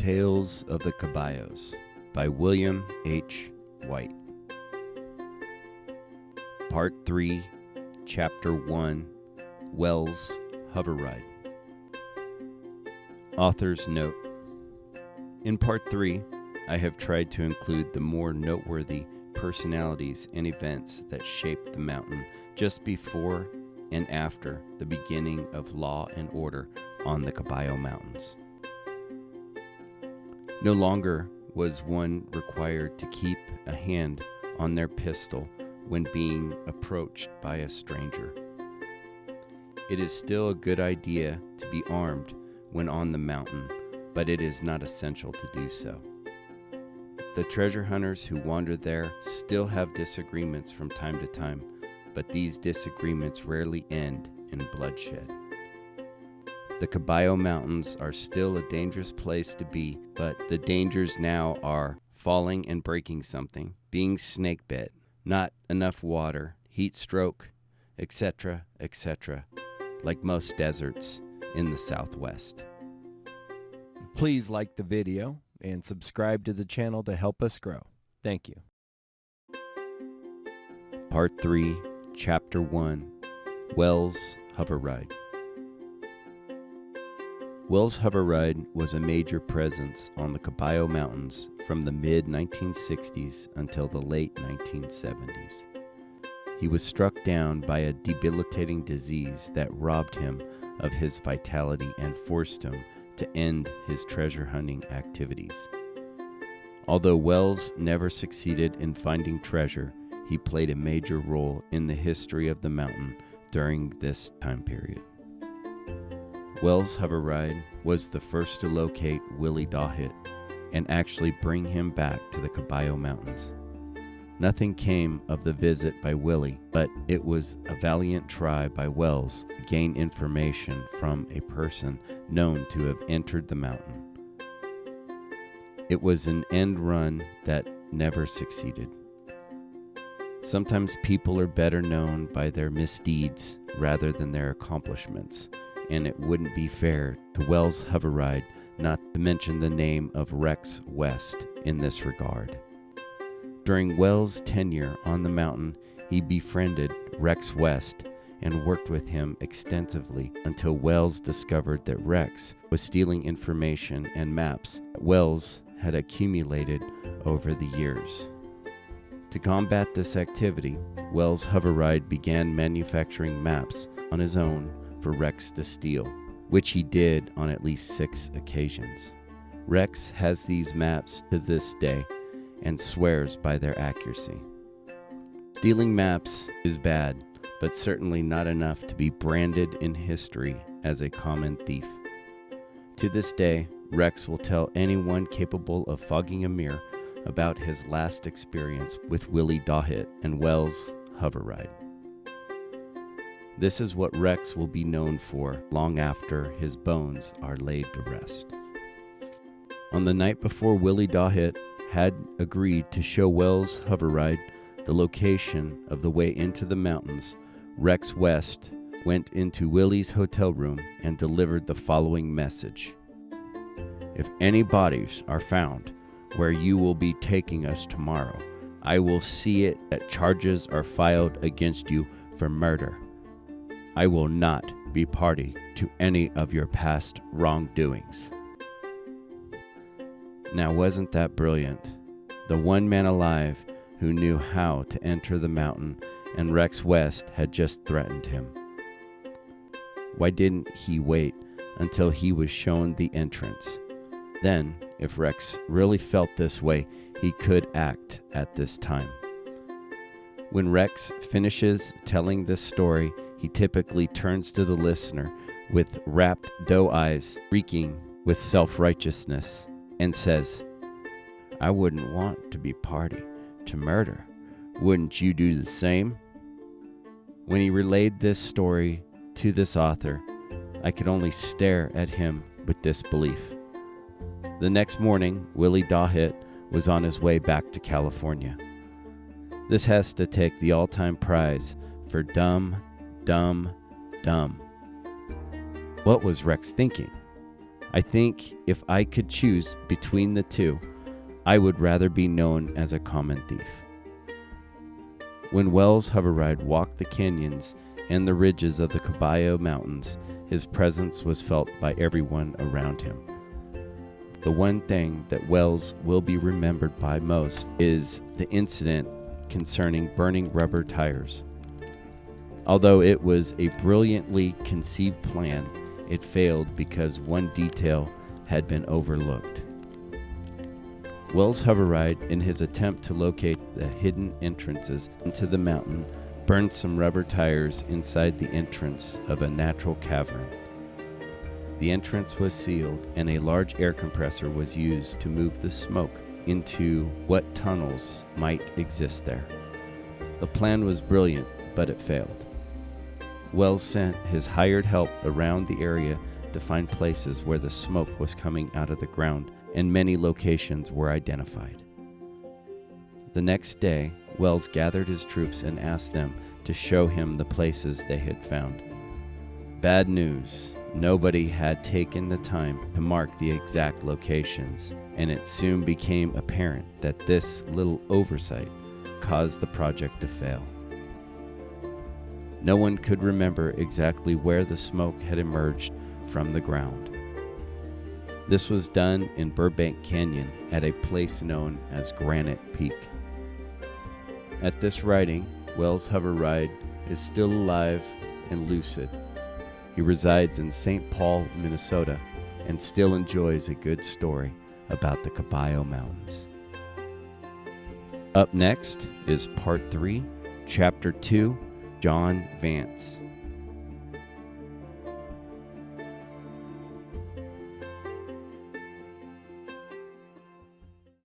Tales of the Caballos by William H. White. Part 3, Chapter 1, Wells Hoveride. Author's note. In Part 3, I have tried to include the more noteworthy personalities and events that shaped the mountain just before and after the beginning of law and order on the Caballo Mountains. No longer was one required to keep a hand on their pistol when being approached by a stranger. It is still a good idea to be armed when on the mountain, but it is not essential to do so. The treasure hunters who wander there still have disagreements from time to time, but these disagreements rarely end in bloodshed. The Caballo Mountains are still a dangerous place to be, but the dangers now are falling and breaking something, being snake bit, not enough water, heat stroke, etc., etc., like most deserts in the Southwest. Please like the video and subscribe to the channel to help us grow. Thank you. Part 3, Chapter 1, Wells Hoveride. Wells Hoveride was a major presence on the Caballo Mountains from the mid-1960s until the late 1970s. He was struck down by a debilitating disease that robbed him of his vitality and forced him to end his treasure hunting activities. Although Wells never succeeded in finding treasure, he played a major role in the history of the mountain during this time period. Wells Hoveride was the first to locate Willie Doughit and actually bring him back to the Caballo Mountains. Nothing came of the visit by Willie, but it was a valiant try by Wells to gain information from a person known to have entered the mountain. It was an end run that never succeeded. Sometimes people are better known by their misdeeds rather than their accomplishments, and it wouldn't be fair to Wells Hoveride not to mention the name of Rex West in this regard. During Wells' tenure on the mountain, he befriended Rex West and worked with him extensively until Wells discovered that Rex was stealing information and maps that Wells had accumulated over the years. To combat this activity, Wells Hoveride began manufacturing maps on his own for Rex to steal, which he did on at least 6 occasions. Rex has these maps to this day and swears by their accuracy. Stealing maps is bad, but certainly not enough to be branded in history as a common thief. To this day, Rex will tell anyone capable of fogging a mirror about his last experience with Willie Doughit and Wells Hoveride. This is what Rex will be known for long after his bones are laid to rest. On the night before Willie Doughit had agreed to show Wells Hoveride the location of the way into the mountains, Rex West went into Willie's hotel room and delivered the following message. "If any bodies are found where you will be taking us tomorrow, I will see it that charges are filed against you for murder. I will not be party to any of your past wrongdoings." Now, wasn't that brilliant? The one man alive who knew how to enter the mountain, and Rex West had just threatened him. Why didn't he wait until he was shown the entrance? Then, if Rex really felt this way, he could act at this time. When Rex finishes telling this story, he typically turns to the listener with rapt doe eyes reeking with self-righteousness and says, "I wouldn't want to be party to murder. Wouldn't you do the same?" When he relayed this story to this author, I could only stare at him with disbelief. The next morning, Willie Doughit was on his way back to California. This has to take the all-time prize for dumb. What was Rex thinking? I think if I could choose between the two, I would rather be known as a common thief. When Wells Hoveride walked the canyons and the ridges of the Caballo Mountains, his presence was felt by everyone around him. The one thing that Wells will be remembered by most is the incident concerning burning rubber tires. Although it was a brilliantly conceived plan, it failed because one detail had been overlooked. Wells Hoveride, in his attempt to locate the hidden entrances into the mountain, burned some rubber tires inside the entrance of a natural cavern. The entrance was sealed, and a large air compressor was used to move the smoke into what tunnels might exist there. The plan was brilliant, but it failed. Wells sent his hired help around the area to find places where the smoke was coming out of the ground, and many locations were identified. The next day, Wells gathered his troops and asked them to show him the places they had found. Bad news. Nobody had taken the time to mark the exact locations, and it soon became apparent that this little oversight caused the project to fail. No one could remember exactly where the smoke had emerged from the ground. This was done in Burbank Canyon at a place known as Granite Peak. At this writing, Wells Hoveride is still alive and lucid. He resides in St. Paul, Minnesota, and still enjoys a good story about the Caballo Mountains. Up next is Part 3, Chapter 2, John Vance.